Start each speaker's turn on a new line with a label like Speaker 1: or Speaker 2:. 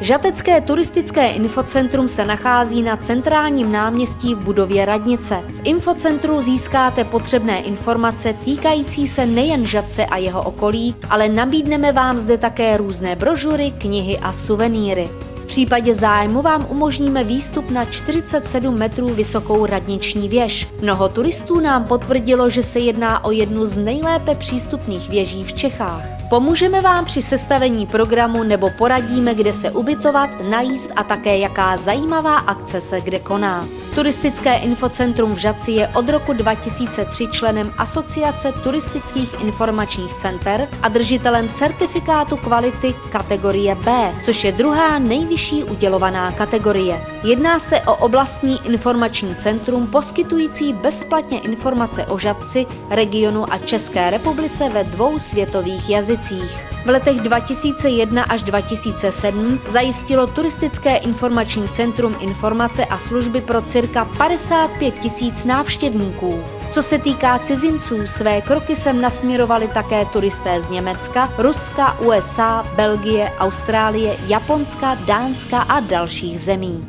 Speaker 1: Žatecké turistické infocentrum se nachází na centrálním náměstí v budově radnice. V infocentru získáte potřebné informace týkající se nejen Žatce a jeho okolí, ale nabídneme vám zde také různé brožury, knihy a suvenýry. V případě zájmu vám umožníme výstup na 47 metrů vysokou radniční věž. Mnoho turistů nám potvrdilo, že se jedná o jednu z nejlépe přístupných věží v Čechách. Pomůžeme vám při sestavení programu nebo poradíme, kde se ubytovat, najíst a také jaká zajímavá akce se kde koná. Turistické infocentrum v Žatci je od roku 2003 členem Asociace turistických informačních center a držitelem certifikátu kvality kategorie B, což je druhá nejvyšší udělovaná kategorie. Jedná se o oblastní informační centrum poskytující bezplatně informace o Žatci, regionu a České republice ve 2 světových jazycích. V letech 2001 až 2007 zajistilo Turistické informační centrum informace a služby pro cirka 55 000 návštěvníků. Co se týká cizinců, své kroky sem nasměrovali také turisté z Německa, Ruska, USA, Belgie, Austrálie, Japonska, Dánska a dalších zemí.